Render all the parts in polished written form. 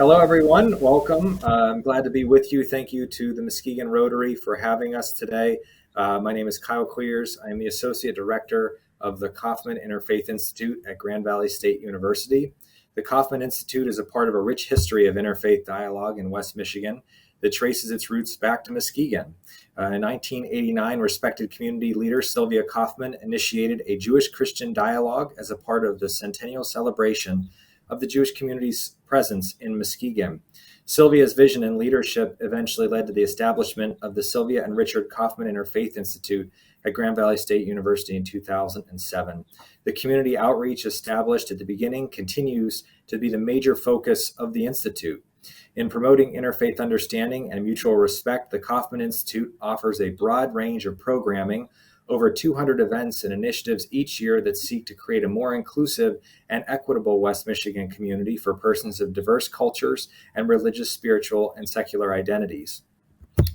Hello, everyone. Welcome. I'm glad to be with you. Thank you to the Muskegon Rotary for having us today. My name is Kyle Clears. I am the Associate Director of the Kaufman Interfaith Institute at Grand Valley State University. The Kaufman Institute is a part of a rich history of interfaith dialogue in West Michigan that traces its roots back to Muskegon. In 1989, respected community leader Sylvia Kaufman initiated a Jewish-Christian dialogue as a part of the centennial celebration of the Jewish community's presence in Muskegon. Sylvia's vision and leadership eventually led to the establishment of the Sylvia and Richard Kaufman Interfaith Institute at Grand Valley State University in 2007. The community outreach established at the beginning continues to be the major focus of the Institute. In promoting interfaith understanding and mutual respect, the Kaufman Institute offers a broad range of programming, over 200 events and initiatives each year that seek to create a more inclusive and equitable West Michigan community for persons of diverse cultures and religious, spiritual, and secular identities.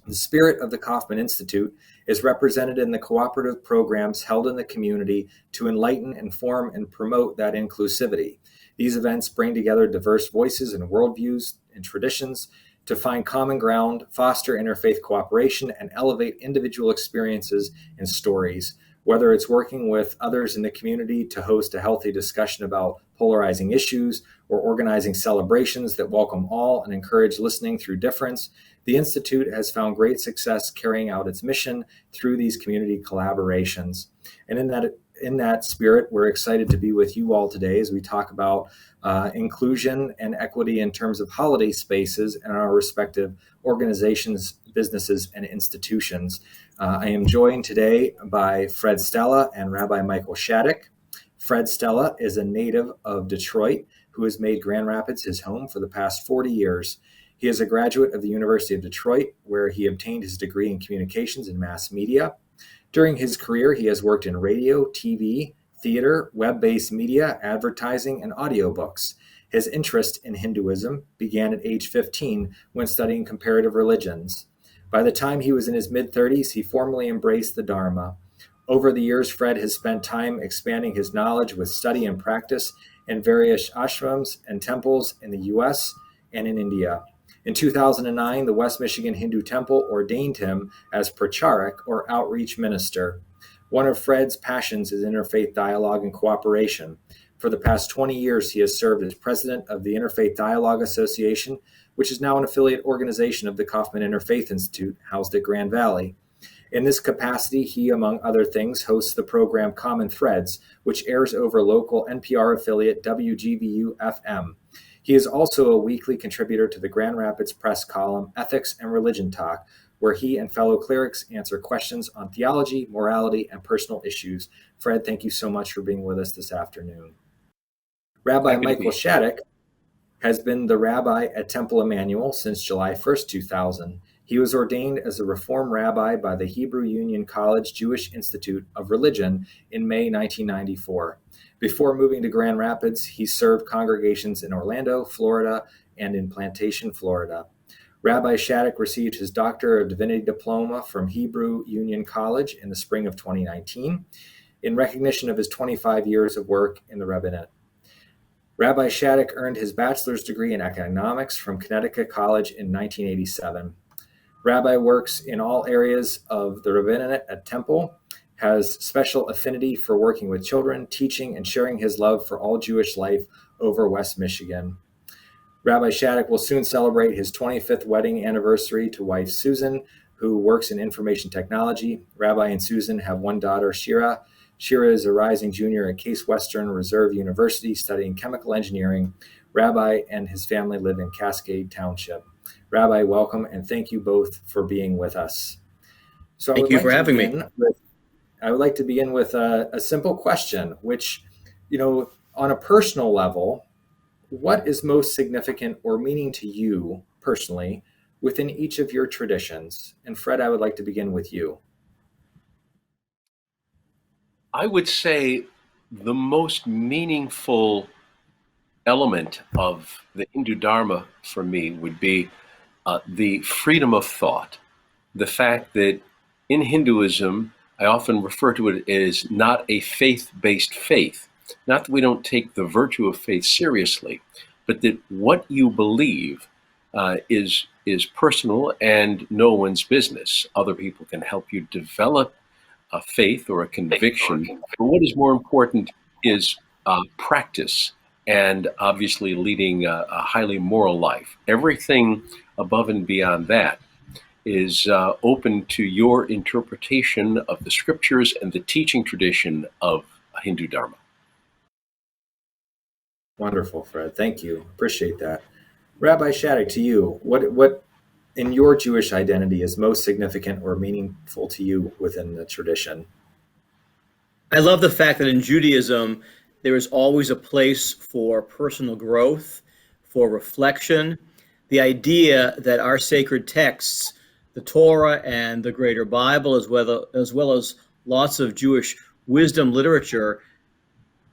The spirit of the Kaufman Institute is represented in the cooperative programs held in the community to enlighten, inform, and promote that inclusivity. These events bring together diverse voices and worldviews and traditions to find common ground, foster interfaith cooperation, and elevate individual experiences and stories. Whether it's working with others in the community to host a healthy discussion about polarizing issues or organizing celebrations that welcome all and encourage listening through difference, the Institute has found great success carrying out its mission through these community collaborations. And in that spirit, we're excited to be with you all today as we talk about inclusion and equity in terms of holiday spaces in our respective organizations, businesses, and institutions. I am joined today by Fred Stella and Rabbi Michael Shattuck. Fred Stella is a native of Detroit who has made Grand Rapids his home for the past 40 years. He is a graduate of the University of Detroit, where he obtained his degree in communications and mass media. During his career, he has worked in radio, TV, theater, web-based media, advertising, and audiobooks. His interest in Hinduism began at age 15 when studying comparative religions. By the time he was in his mid-30s, he formally embraced the Dharma. Over the years, Fred has spent time expanding his knowledge with study and practice in various ashrams and temples in the U.S. and in India. In 2009, the West Michigan Hindu Temple ordained him as Pracharak, or outreach minister. One of Fred's passions is interfaith dialogue and cooperation. For the past 20 years, he has served as president of the Interfaith Dialogue Association, which is now an affiliate organization of the Kaufman Interfaith Institute, housed at Grand Valley. In this capacity, he, among other things, hosts the program Common Threads, which airs over local NPR affiliate WGVU-FM. He is also a weekly contributor to the Grand Rapids Press column Ethics and Religion Talk, where he and fellow clerics answer questions on theology, morality, and personal issues. Fred, thank you so much for being with us this afternoon. Rabbi Michael Shattuck has been the rabbi at Temple Emmanuel since July 1st, 2000. He was ordained as a Reform rabbi by the Hebrew Union College Jewish Institute of Religion in May 1994. Before moving to Grand Rapids, he served congregations in Orlando, Florida, and in Plantation, Florida. Rabbi Shattuck received his Doctor of Divinity diploma from Hebrew Union College in the spring of 2019 in recognition of his 25 years of work in the rabbinate. Rabbi Shattuck earned his bachelor's degree in economics from Connecticut College in 1987. Rabbi works in all areas of the rabbinate at Temple, has special affinity for working with children, teaching, and sharing his love for all Jewish life over West Michigan. Rabbi Shattuck will soon celebrate his 25th wedding anniversary to wife Susan, who works in information technology. Rabbi and Susan have one daughter, Shira. Shira is a rising junior at Case Western Reserve University studying chemical engineering. Rabbi and his family live in Cascade Township. Rabbi, welcome, and thank you both for being with us. So thank you for having me. I would like to begin with a simple question, which, on a personal level, what is most significant or meaning to you personally within each of your traditions? And Fred, I would like to begin with you. I would say the most meaningful element of the Hindu Dharma for me would be the freedom of thought. The fact that in Hinduism, I often refer to it as not a faith-based faith. Not that we don't take the virtue of faith seriously, but that what you believe is personal and no one's business. Other people can help you develop a faith or a conviction, but what is more important is practice and obviously leading a highly moral life. Everything above and beyond that is open to your interpretation of the scriptures and the teaching tradition of Hindu Dharma. Wonderful, Fred. Thank you. Appreciate that. Rabbi Shattuck, to you, what in your Jewish identity is most significant or meaningful to you within the tradition? I love the fact that in Judaism, there is always a place for personal growth, for reflection. The idea that our sacred texts, the Torah and the Greater Bible, as well as lots of Jewish wisdom literature,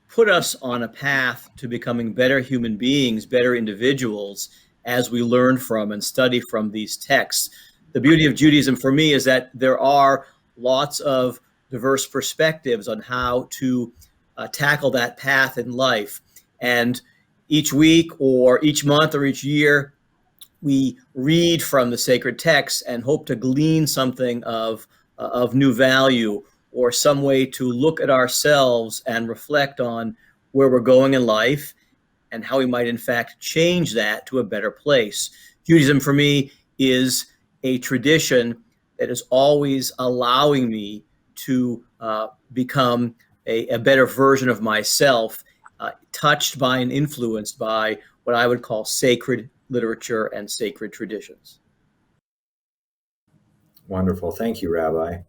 put us on a path to becoming better human beings, better individuals, as we learn from and study from these texts. The beauty of Judaism for me is that there are lots of diverse perspectives on how to tackle that path in life. And each week or each month or each year, we read from the sacred texts and hope to glean something of new value, or some way to look at ourselves and reflect on where we're going in life and how we might in fact change that to a better place. Judaism for me is a tradition that is always allowing me to become a better version of myself, touched by and influenced by what I would call sacred literature and sacred traditions. Wonderful. Thank you, Rabbi.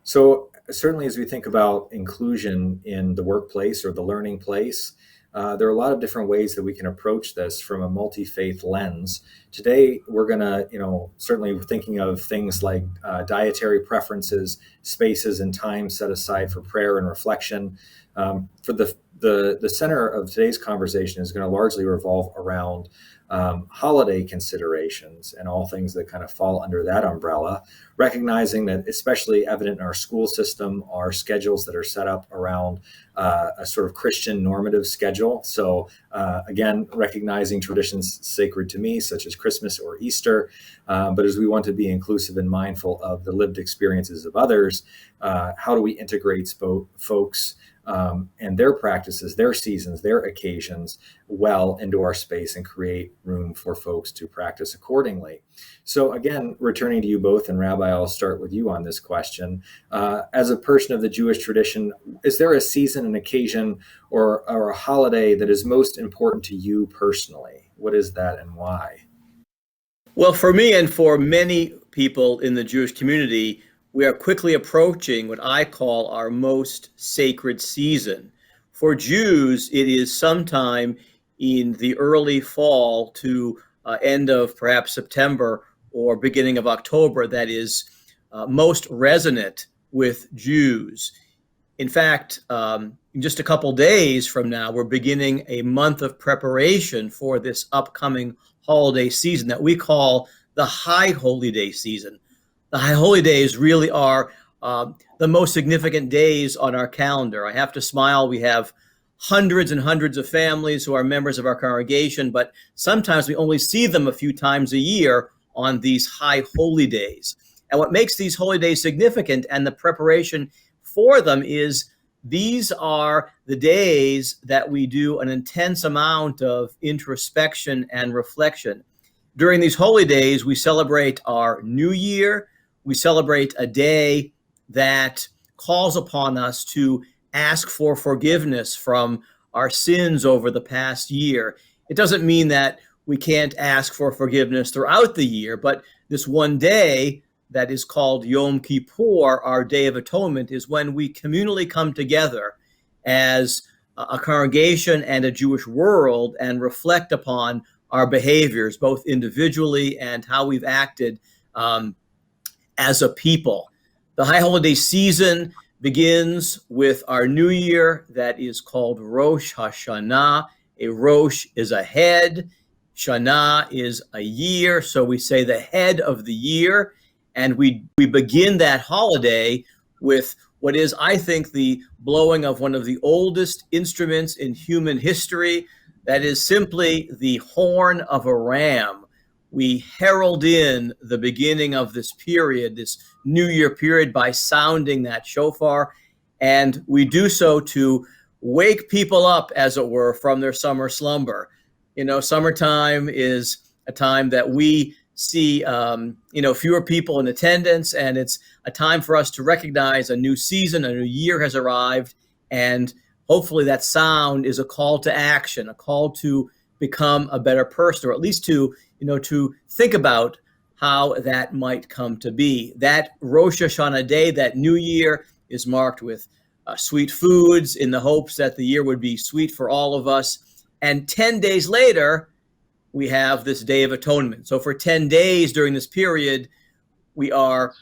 So certainly as we think about inclusion in the workplace or the learning place, there are a lot of different ways that we can approach this from a multi-faith lens. Today, we're going to, certainly thinking of things like dietary preferences, spaces and time set aside for prayer and reflection. For the center of today's conversation is going to largely revolve around holiday considerations and all things that kind of fall under that umbrella, recognizing that especially evident in our school system are schedules that are set up around a sort of Christian normative schedule. So again, recognizing traditions sacred to me, such as Christmas or Easter, but as we want to be inclusive and mindful of the lived experiences of others, how do we integrate folks and their practices, their seasons, their occasions well into our space and create room for folks to practice accordingly. So again, returning to you both, and Rabbi, I'll start with you on this question. As a person of the Jewish tradition, is there a season, an occasion, or a holiday that is most important to you personally? What is that and why? Well, for me and for many people in the Jewish community, we are quickly approaching what I call our most sacred season. For Jews, it is sometime in the early fall to end of perhaps September or beginning of October that is most resonant with Jews. In fact, in just a couple days from now, we're beginning a month of preparation for this upcoming holiday season that we call the High Holy Day season. The High Holy Days really are the most significant days on our calendar. I have to smile. We have hundreds and hundreds of families who are members of our congregation, but sometimes we only see them a few times a year on these High Holy Days. And what makes these holy days significant and the preparation for them is these are the days that we do an intense amount of introspection and reflection. During these holy days, we celebrate our new year. We celebrate a day that calls upon us to ask for forgiveness from our sins over the past year. It doesn't mean that we can't ask for forgiveness throughout the year, but this one day that is called Yom Kippur, our Day of Atonement, is when we communally come together as a congregation and a Jewish world and reflect upon our behaviors, both individually and how we've acted as a people. The High Holiday season begins with our new year that is called Rosh Hashanah. A Rosh is a head, Shana is a year, so we say the head of the year, and we begin that holiday with what is, I think, the blowing of one of the oldest instruments in human history, That is simply the horn of a ram. We herald in the beginning of this period, this New Year period, by sounding that shofar. And we do so to wake people up, as it were, from their summer slumber. Summertime is a time that we see, fewer people in attendance, and it's a time for us to recognize a new season, a new year has arrived, and hopefully that sound is a call to action, a call to become a better person, or at least to think about how that might come to be. That Rosh Hashanah day, that new year, is marked with sweet foods in the hopes that the year would be sweet for all of us. And 10 days later, we have this Day of Atonement. So for 10 days during this period, we are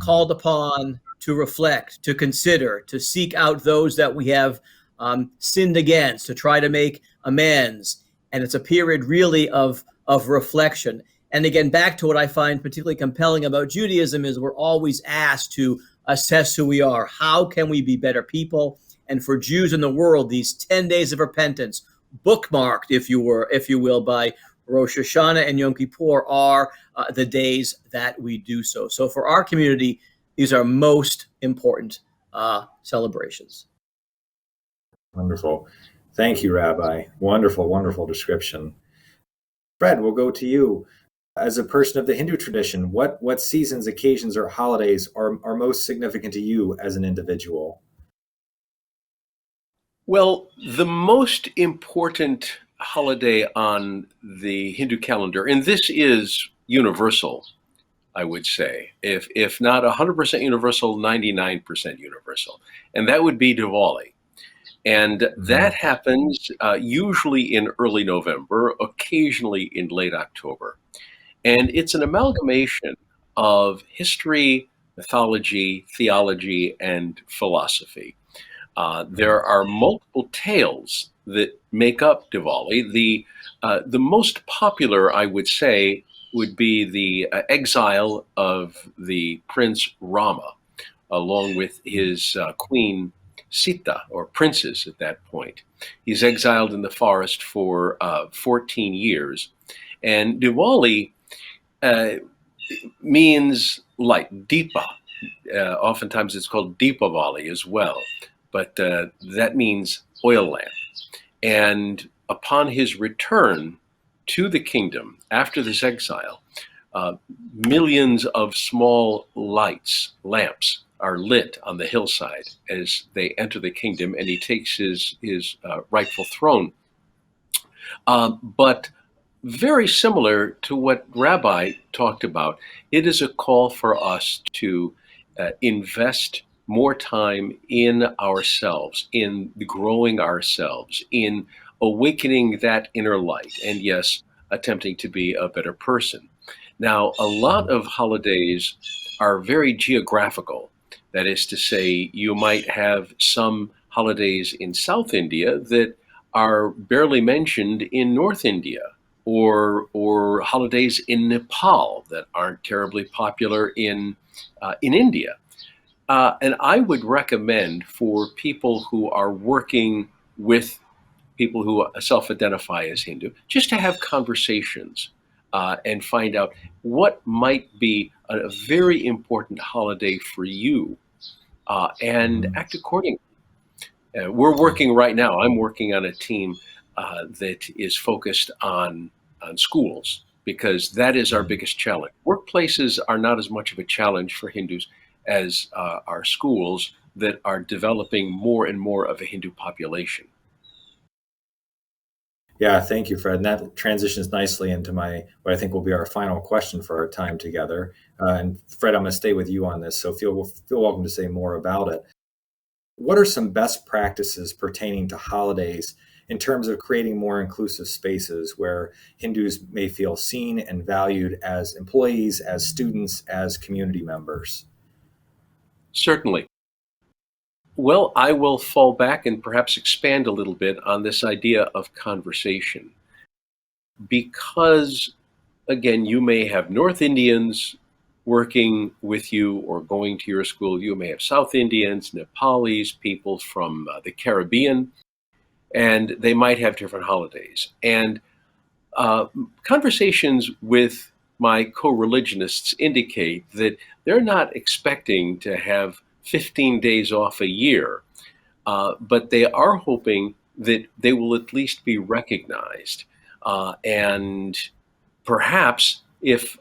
called upon to reflect, to consider, to seek out those that we have sinned against, to try to make amends. And it's a period really of reflection. And again, back to what I find particularly compelling about Judaism is we're always asked to assess who we are. How can we be better people? And for Jews in the world, these 10 days of repentance, bookmarked, if you will, by Rosh Hashanah and Yom Kippur, are the days that we do so. So for our community, these are most important celebrations. Wonderful. Thank you, Rabbi. Wonderful, wonderful description. Fred, we'll go to you. As a person of the Hindu tradition, what seasons, occasions, or holidays are most significant to you as an individual? Well, the most important holiday on the Hindu calendar, and this is universal, I would say, if not 100% universal, 99% universal, and that would be Diwali. And that happens usually in early November, occasionally in late October. And it's an amalgamation of history, mythology, theology, and philosophy. There are multiple tales that make up Diwali. The most popular, I would say, would be the exile of the Prince Rama, along with his queen Sita, or princess at that point. He's exiled in the forest for 14 years. And Diwali means light, Deepa. Oftentimes it's called Deepavali as well, but that means oil lamp. And upon his return to the kingdom after this exile, millions of small lamps are lit on the hillside as they enter the kingdom, and he takes his rightful throne. But very similar to what Rabbi talked about, it is a call for us to invest more time in ourselves, in growing ourselves, in awakening that inner light, and yes, attempting to be a better person. Now, a lot of holidays are very geographical. That is to say, you might have some holidays in South India that are barely mentioned in North India, or holidays in Nepal that aren't terribly popular in India. And I would recommend for people who are working with people who self-identify as Hindu, just to have conversations and find out what might be a very important holiday for you, and act accordingly. We're working right now. I'm working on a team that is focused on schools, because that is our biggest challenge. Workplaces are not as much of a challenge for Hindus as our schools that are developing more and more of a Hindu population. Yeah, thank you, Fred. And that transitions nicely into what I think will be our final question for our time together. And Fred, I'm going to stay with you on this, so feel welcome to say more about it. What are some best practices pertaining to holidays in terms of creating more inclusive spaces where Hindus may feel seen and valued as employees, as students, as community members? Certainly. Well, I will fall back and perhaps expand a little bit on this idea of conversation. Because, again, you may have North Indians working with you or going to your school. You may have South Indians, Nepalese, people from the Caribbean. and they might have different holidays. And conversations with my co-religionists indicate that they're not expecting to have 15 days off a year, but they are hoping that they will at least be recognized. And perhaps if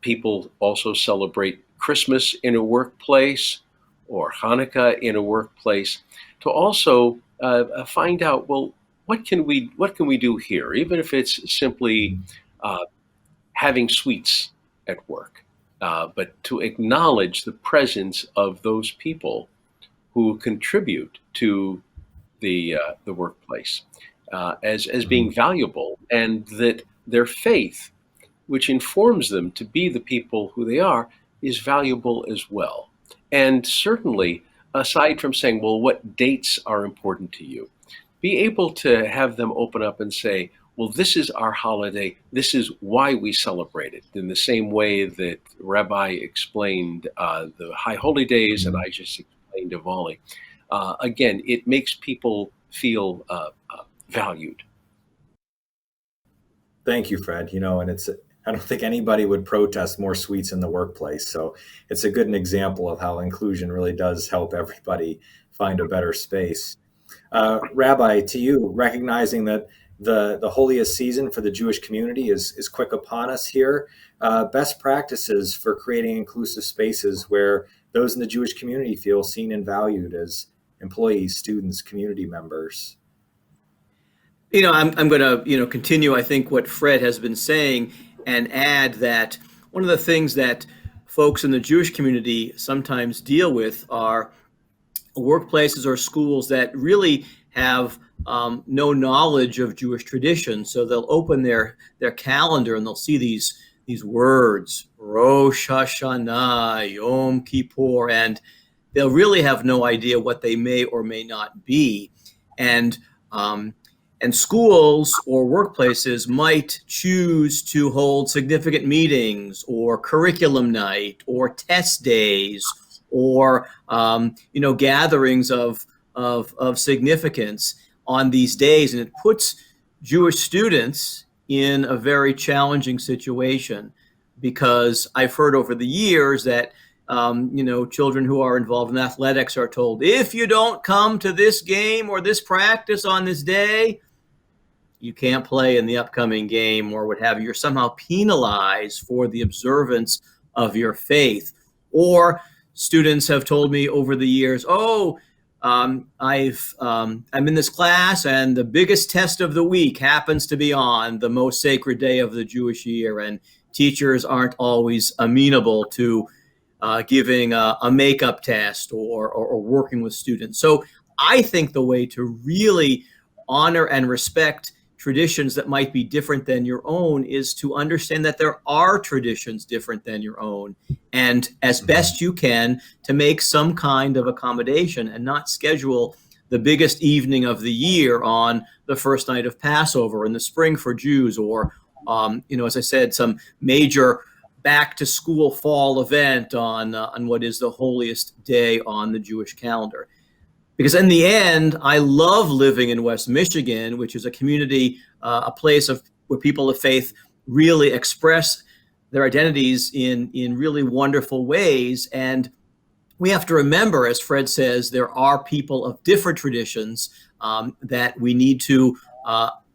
people also celebrate Christmas in a workplace or Hanukkah in a workplace, to also find out, well, what can we do here, even if it's simply having sweets at work, but to acknowledge the presence of those people who contribute to the workplace as being valuable, and that their faith, which informs them to be the people who they are, is valuable as well. And certainly, aside from saying, well, what dates are important to you, be able to have them open up and say, well, this is our holiday. This is why we celebrate it. In the same way that Rabbi explained the High Holy Days and I just explained Diwali. Again, it makes people feel valued. Thank you, Fred. And I don't think anybody would protest more sweets in the workplace. So it's a good example of how inclusion really does help everybody find a better space. Rabbi, to you, recognizing that the holiest season for the Jewish community is quick upon us here, best practices for creating inclusive spaces where those in the Jewish community feel seen and valued as employees, students, community members. I'm going to, continue, I think, what Fred has been saying and add that one of the things that folks in the Jewish community sometimes deal with are workplaces or schools that really have no knowledge of Jewish tradition. So they'll open their calendar and they'll see these words, Rosh Hashanah, Yom Kippur, and they'll really have no idea what they may or may not be. And schools or workplaces might choose to hold significant meetings or curriculum night or test days or gatherings of significance on these days, and it puts Jewish students in a very challenging situation, because I've heard over the years that children who are involved in athletics are told, if you don't come to this game or this practice on this day, you can't play in the upcoming game or what have you. You're somehow penalized for the observance of your faith. Or students have told me over the years, I'm in this class and the biggest test of the week happens to be on the most sacred day of the Jewish year, and teachers aren't always amenable to giving a makeup test or working with students. So I think the way to really honor and respect traditions that might be different than your own is to understand that there are traditions different than your own, and as best you can to make some kind of accommodation and not schedule the biggest evening of the year on the first night of Passover in the spring for Jews, or as I said, some major back to school fall event on what is the holiest day on the Jewish calendar. Because in the end, I love living in West Michigan, which is a community, a place where people of faith really express their identities in really wonderful ways. And we have to remember, as Fred says, there are people of different traditions that we need to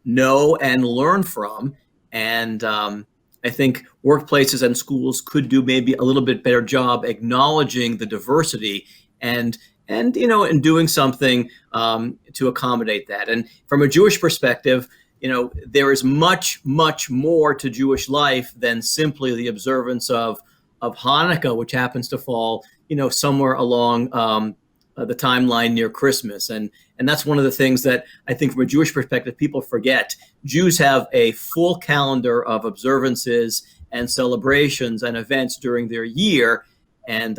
know and learn from. And I think workplaces and schools could do maybe a little bit better job acknowledging the diversity and doing something to accommodate that. And from a Jewish perspective, there is much, much more to Jewish life than simply the observance of Hanukkah, which happens to fall, somewhere along the timeline near Christmas. And that's one of the things that I think from a Jewish perspective, people forget. Jews have a full calendar of observances and celebrations and events during their year. And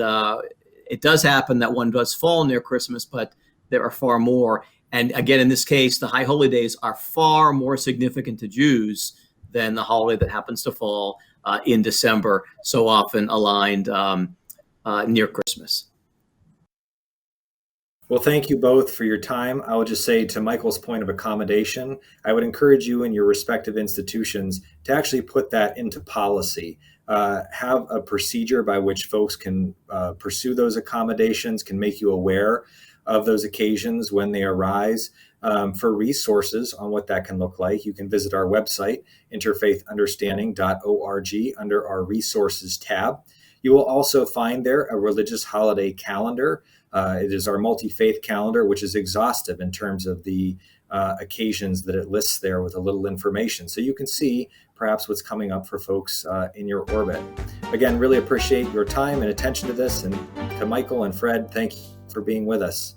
it does happen that one does fall near Christmas, but there are far more. And again, in this case, the High Holy Days are far more significant to Jews than the holiday that happens to fall in December, so often aligned near Christmas. Well, thank you both for your time. I would just say, to Michael's point of accommodation, I would encourage you in your respective institutions to actually put that into policy. Have a procedure by which folks can pursue those accommodations, can make you aware of those occasions when they arise. For resources on what that can look like, you can visit our website, interfaithunderstanding.org, under our resources tab. You will also find there a religious holiday calendar. It is our multi-faith calendar, which is exhaustive in terms of the occasions that it lists there with a little information. So you can see perhaps what's coming up for folks in your orbit. Again, really appreciate your time and attention to this. And to Michael and Fred, thank you for being with us.